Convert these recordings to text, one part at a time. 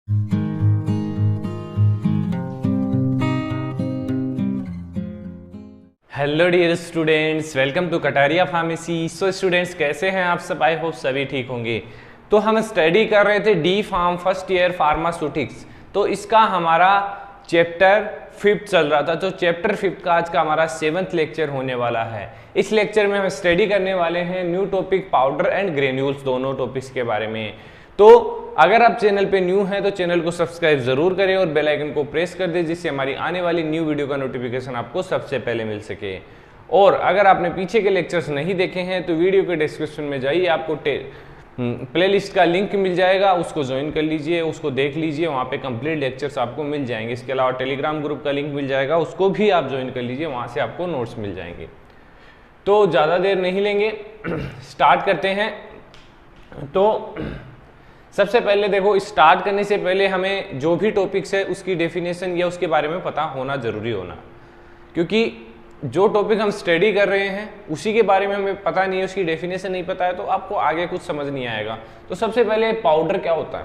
Hello dear students, welcome to Kataria pharmacy. So students, कैसे हैं आप सब? आई होप सभी ठीक होंगे। तो हम स्टडी कर रहे थे D Pharm first year pharmaceutics. तो इसका हमारा चैप्टर 5 चल रहा था। तो चैप्टर 5 का आज का हमारा 7th लेक्चर होने वाला है। इस लेक्चर में हम स्टडी करने वाले हैं new topic powder and granules, दोनों टॉपिक्स के बारे में। तो अगर आप चैनल पे न्यू हैं तो चैनल को सब्सक्राइब जरूर करें और बेल आइकन को प्रेस कर दें, जिससे हमारी आने वाली न्यू वीडियो का नोटिफिकेशन आपको सबसे पहले मिल सके। और अगर आपने पीछे के लेक्चर्स नहीं देखे हैं तो वीडियो के डिस्क्रिप्शन में जाइए, आपको प्लेलिस्ट का लिंक मिल जाएगा, उसको ज्वाइन कर लीजिए, उसको देख लीजिए, वहाँ पे कंप्लीट लेक्चर्स आपको मिल जाएंगे। इसके अलावा टेलीग्राम ग्रुप का लिंक मिल जाएगा, उसको भी आप ज्वाइन कर लीजिए, वहाँ से आपको नोट्स मिल जाएंगे। तो ज़्यादा देर नहीं लेंगे, स्टार्ट करते हैं। तो सबसे पहले देखो, स्टार्ट करने से पहले हमें जो भी टॉपिक्स है उसकी डेफिनेशन या उसके बारे में पता होना जरूरी होना, क्योंकि जो टॉपिक हम स्टडी कर रहे हैं उसी के बारे में हमें पता नहीं है, उसकी डेफिनेशन नहीं पता है तो आपको आगे कुछ समझ नहीं आएगा। तो सबसे पहले पाउडर क्या होता है?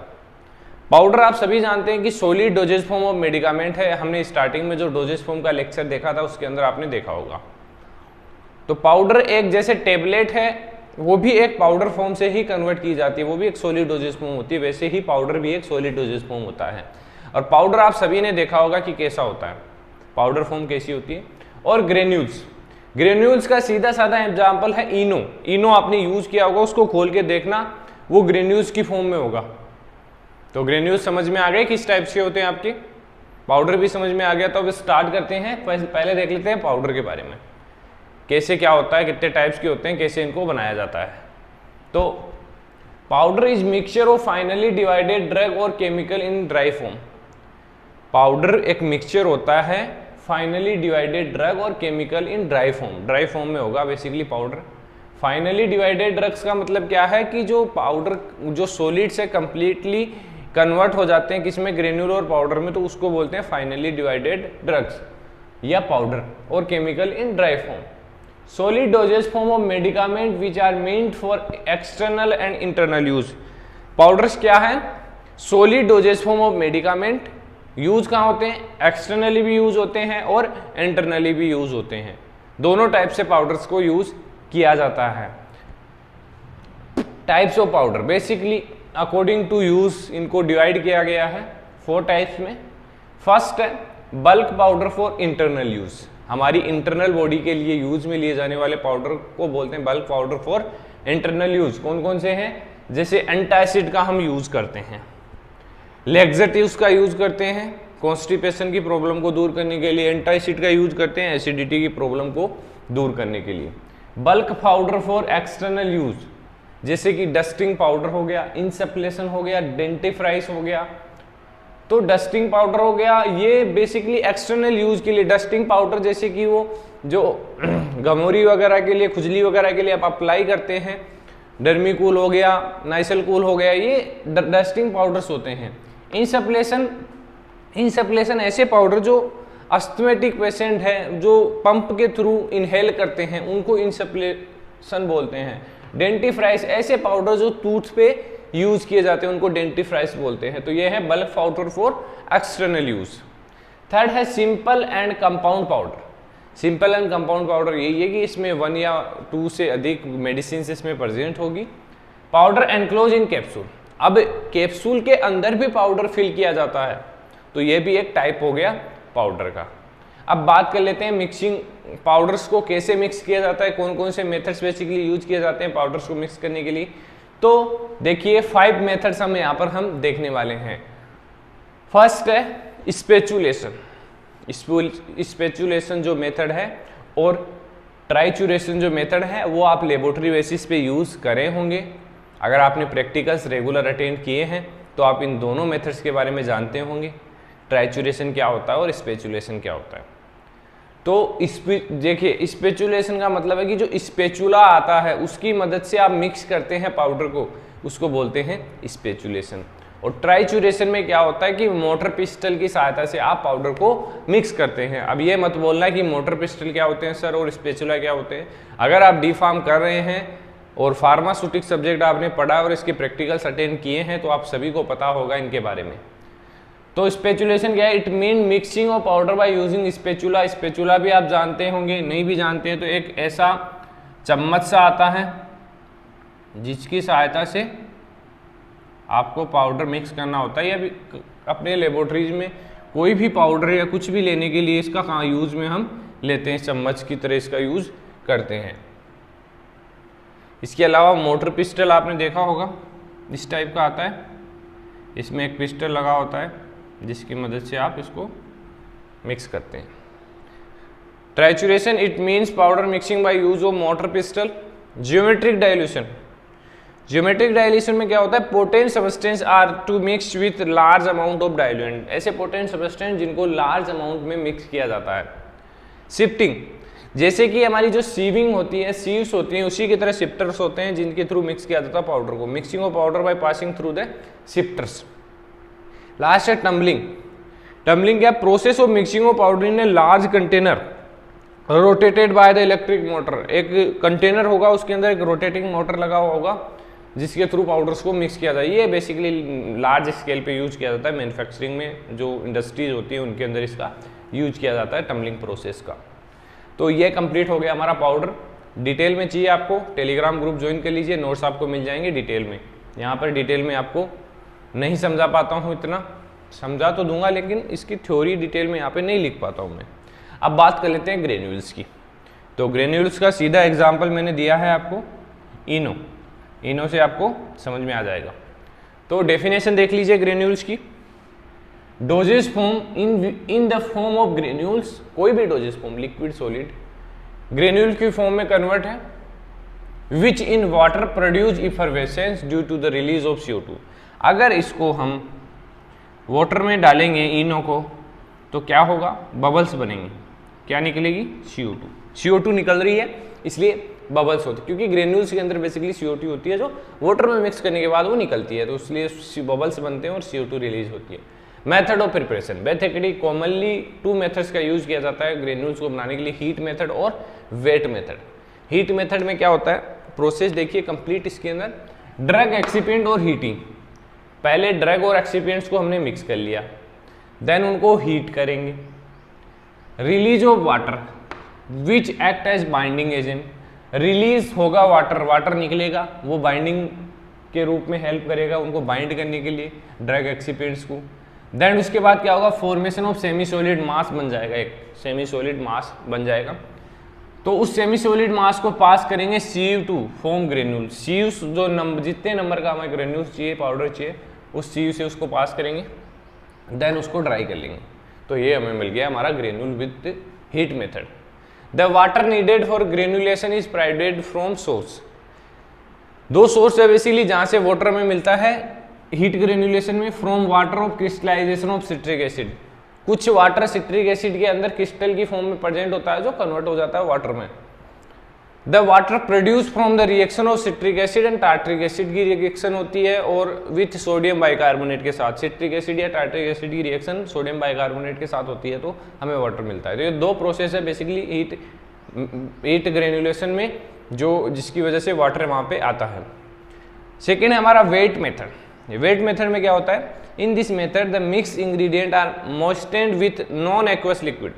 पाउडर आप सभी जानते हैं कि solid doses form of medicament है। हमने स्टार्टिंग में जो डोजेज फॉर्म का लेक्चर देखा था उसके अंदर आपने देखा होगा। तो पाउडर एक जैसे टेबलेट है, वो भी एक पाउडर फॉर्म से ही कन्वर्ट की जाती है, वो भी एक सॉलिड डोजेज फॉर्म होती है, वैसे ही पाउडर भी एक सॉलिड डोजेज फॉर्म होता है। और पाउडर आप सभी ने देखा होगा कि कैसा होता है, पाउडर फॉर्म कैसी होती है। और ग्रेन्यूल्स, ग्रेन्यूल्स का सीधा साधा एग्जांपल है इनो। इनो आपने यूज किया होगा, उसको खोल के देखना, वो ग्रेन्यूल्स की फॉर्म में होगा। तो ग्रेन्यूल्स समझ में आ गए किस टाइप के होते हैं आपके, पाउडर भी समझ में आ गया। तो अब स्टार्ट करते हैं, पहले देख लेते हैं पाउडर के बारे में, कैसे क्या होता है, कितने टाइप्स के होते हैं, कैसे इनको बनाया जाता है। तो powder is mixture of finely divided drug और chemical in dry form. Powder एक मिक्सचर होता है फाइनली डिवाइडेड ड्रग और chemical in dry form, dry form में होगा basically powder. Finely divided drugs का मतलब क्या है कि जो पाउडर जो सॉलिड से कंप्लीटली कन्वर्ट हो जाते हैं किसमें, ग्रेन्यूल और पाउडर में, तो उसको बोलते हैं फाइनली डिवाइडेड ड्रग्स या पाउडर। और chemical in dry form, solid dosage form of medicament which are meant for external and internal use। Powders क्या है? solid dosage form of medicament, use कहाँ होते हैं? एक्सटर्नली भी यूज होते हैं और इंटरनली भी यूज होते हैं। दोनों टाइप से पाउडर्स को यूज किया जाता है। Types of powder, basically according to use इनको डिवाइड किया गया है 4 टाइप्स में। फर्स्ट है bulk powder for internal use, हमारी इंटरनल बॉडी के लिए यूज में लिए जाने वाले पाउडर को बोलते हैं bulk powder for internal use. कौन कौन से हैं? जैसे एंटासिड का हम यूज करते हैं, लेक्सेटिव्स का यूज करते हैं कॉन्स्टिपेशन की प्रॉब्लम को दूर करने के लिए, एंटासिड का यूज करते हैं एसिडिटी की प्रॉब्लम को दूर करने के लिए। Bulk powder for external use, जैसे कि डस्टिंग पाउडर हो गया, इंसप्लेशन हो गया, डेंटिफ्राइस हो गया। तो डस्टिंग पाउडर हो गया, ये बेसिकली एक्सटर्नल यूज के लिए। डस्टिंग पाउडर जैसे कि वो जो गमोरी वगैरह के लिए, खुजली वगैरह के लिए आप अप्लाई करते हैं, डर्मीकूल हो गया, नाइसलकूल हो गया, ये डस्टिंग पाउडर्स होते हैं। इंसप्लेशन ऐसे पाउडर जो अस्थमेटिक पेशेंट है, जो पंप के थ्रू इनहेल करते हैं, उनको इंसप्लेशन बोलते हैं। डेंटिफ्राइस ऐसे पाउडर जो टूथ पे यूज किए जाते हैं, उनको डेंटिफ्राइस बोलते हैं। तो ये है bulk powder for external use. Third है simple and compound powder. Simple and compound powder यही है कि इसमें 1 या 2 से अधिक मेडिसिन इसमें प्रेजेंट होगी। पाउडर एनक्लोज इन कैप्सूल, अब कैप्सूल के अंदर भी पाउडर फिल किया जाता है, तो ये भी एक टाइप हो गया पाउडर का। अब बात कर लेते हैं मिक्सिंग, पाउडर्स को कैसे मिक्स किया जाता है, कौन कौन से मेथड्स बेसिकली यूज किए जाते हैं पाउडर्स को मिक्स करने के लिए। तो देखिए 5 मेथड्स हम यहाँ पर हम देखने वाले हैं। फर्स्ट है स्पेचुलेशन, स्पेचुलेशन जो मेथड है, और ट्राइचुरेशन जो मेथड है वो आप लेबोरेटरी बेसिस पे यूज करे होंगे। अगर आपने प्रैक्टिकल्स रेगुलर अटेंड किए हैं तो आप इन दोनों मेथड्स के बारे में जानते होंगे, ट्राइचुरेशन क्या होता है और स्पेचुलेशन क्या होता है। तो देखिए स्पेचुलेशन का मतलब है कि जो स्पेचुला आता है उसकी मदद से आप मिक्स करते हैं पाउडर को, उसको बोलते हैं स्पेचुलेशन। और ट्राइचुरेशन में क्या होता है कि मोटर पिस्टल की सहायता से आप पाउडर को मिक्स करते हैं। अब ये मत बोलना कि मोटर पिस्टल क्या होते हैं सर और स्पेचुला क्या होते हैं। अगर आप डी फार्म कर रहे हैं और फार्मास्यूटिक सब्जेक्ट आपने पढ़ा और इसके प्रैक्टिकल्स अटेंड किए हैं तो आप सभी को पता होगा इनके बारे में। तो स्पेचुलेशन क्या है? It mean mixing of powder by using spatula. Spatula भी आप जानते होंगे, नहीं भी जानते हैं तो एक ऐसा चम्मच सा आता है जिसकी सहायता से आपको पाउडर मिक्स करना होता है, या भी अपने लेबोरेटरीज में कोई भी पाउडर या कुछ भी लेने के लिए इसका कहाँ यूज में हम लेते हैं, चम्मच की तरह इसका यूज करते हैं। इसके अलावा मोटर पिस्टल आपने देखा होगा, इस टाइप का आता है, इसमें एक पिस्टल लगा होता है जिसकी मदद से आप इसको मिक्स करते हैं। Trituration it means powder mixing by use of mortar pestle. Geometric dilution, geometric dilution में क्या होता है? Potent substance are to mix with large amount of diluent, ऐसे पोटेंट सब्सटेंस जिनको लार्ज अमाउंट में मिक्स किया जाता है। शिफ्टिंग, जैसे कि हमारी जो सीविंग होती है, सीव्स होती हैं, उसी की तरह शिफ्टर्स होते हैं जिनके थ्रू मिक्स किया जाता है पाउडर को। Mixing of powder by passing through the shifters. Last है टम्बलिंग। टम्बलिंग क्या? Process of mixing of powder in a large container rotated by the electric motor. एक कंटेनर होगा, उसके अंदर एक रोटेटिंग मोटर लगा हुआ होगा जिसके थ्रू पाउडर्स को मिक्स किया जाए। ये बेसिकली लार्ज स्केल पे यूज किया जाता है, मैन्युफैक्चरिंग में जो इंडस्ट्रीज होती है उनके अंदर इसका यूज किया जाता है टम्बलिंग प्रोसेस का। तो ये कंप्लीट हो गया हमारा पाउडर। डिटेल में चाहिए आपको, टेलीग्राम ग्रुप ज्वाइन कर लीजिए, नोट्स आपको मिल जाएंगे डिटेल में। यहाँ पर डिटेल में आपको नहीं समझा पाता हूँ, इतना समझा तो दूंगा लेकिन इसकी थ्योरी डिटेल में यहाँ पे नहीं लिख पाता हूँ मैं। अब बात कर लेते हैं ग्रेन्यूल्स की। तो ग्रेन्यूल्स का सीधा एग्जाम्पल मैंने दिया है आपको, इनो। इनो से आपको समझ में आ जाएगा। तो डेफिनेशन देख लीजिए ग्रेन्यूल्स की। Doses form in the form of granules, कोई भी doses form, liquid solid, granule की फॉर्म में कन्वर्ट है, which in water produce effervescence due to the release of CO2। अगर इसको हम वाटर में डालेंगे इनो को तो क्या होगा? बबल्स बनेंगे। क्या निकलेगी? CO2। CO2 निकल रही है इसलिए बबल्स होते हैं, क्योंकि ग्रेन्यूल्स के अंदर बेसिकली CO2 होती है जो वाटर में मिक्स करने के बाद वो निकलती है, तो इसलिए बबल्स बनते हैं और CO2 रिलीज होती है। Method of preparation, basically commonly 2 methods का यूज किया जाता है ग्रेन्यूल्स को बनाने के लिए, हीट मेथड और वेट मेथड। हीट मेथड में क्या होता है? प्रोसेस देखिए कंप्लीट इसके अंदर, ड्रग, एक्सिपिएंट और हीटिंग। पहले ड्रग और एक्सिपिएंट्स को हमने मिक्स कर लिया, देन उनको हीट करेंगे, release of water which act as binding agent. Release होगा वाटर, वाटर निकलेगा, वो बाइंडिंग के रूप में हेल्प करेगा उनको बाइंड करने के लिए ड्रग एक्सिपिएंट्स को। देन उसके बाद क्या होगा? फॉर्मेशन ऑफ सेमी सॉलिड मास बन जाएगा, एक सेमी सॉलिड मास बन जाएगा। तो उस सेमी सॉलिड मास को पास करेंगे सीव टू फॉर्म ग्रेन्यूल। सीव जो नंबर, जितने नंबर का हमें ग्रेन्यूल्स चाहिए, पाउडर चाहिए, उस सीव से उसको पास करेंगे, देन उसको ड्राई कर लेंगे। तो ये हमें मिल गया हमारा granule with heat method. The water needed for granulation is provided from source. 2 source है बेसिकली जहां से वाटर में मिलता है हीट ग्रेन्युलेशन में, from water of crystallization of citric acid. कुछ वाटर सिट्रिक एसिड के अंदर क्रिस्टल की फॉर्म में प्रेजेंट होता है जो कन्वर्ट हो जाता है वाटर में। The water produce from the reaction of citric acid and tartaric acid की रिएक्शन होती है और विथ सोडियम बाइकार्बोनेट के साथ, सिट्रिक एसिड या टार्ट्रिक एसिड की रिएक्शन सोडियम बाइकार्बोनेट के साथ होती है तो हमें वाटर मिलता है। तो ये 2 प्रोसेस है बेसिकली हीट ग्रेन्युलेशन में, जो जिसकी वजह से वाटर वहाँ पे आता है। सेकेंड है हमारा वेट मेथड। वेट मेथड में क्या होता है? In this method the mix ingredient are moistened with non aqueous liquid.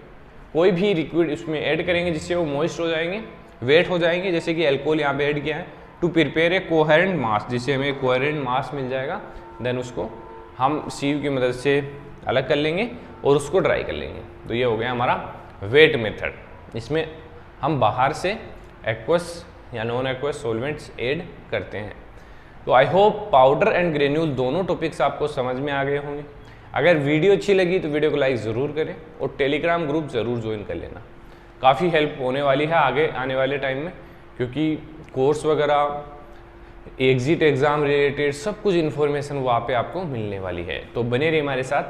कोई भी लिक्विड उसमें ऐड करेंगे जिससे वो मॉइस्ट हो जाएंगे, वेट हो जाएंगे, जैसे कि अल्कोहल यहाँ पे ऐड किया है, टू प्रिपेयर ए कोहेरेंट मास, जिससे हमें कोहेरेंट मास मिल जाएगा। देन उसको हम सीव की मदद से अलग कर लेंगे और उसको ड्राई कर लेंगे। तो ये हो गया हमारा वेट मेथड। इसमें हम बाहर से एक्वस या नॉन एक्वस सॉल्वेंट्स ऐड करते हैं। तो I hope powder and granule दोनों टॉपिक्स आपको समझ में आ गए होंगे। अगर वीडियो अच्छी लगी तो वीडियो को लाइक ज़रूर करें और टेलीग्राम ग्रुप ज़रूर ज्वाइन कर लेना। काफ़ी हेल्प होने वाली है आगे आने वाले टाइम में, क्योंकि कोर्स वगैरह, एग्जिट एग्ज़ाम रिलेटेड सब कुछ इन्फॉर्मेशन वहाँ पे आपको मिलने वाली है। तो बने रहिए हमारे साथ।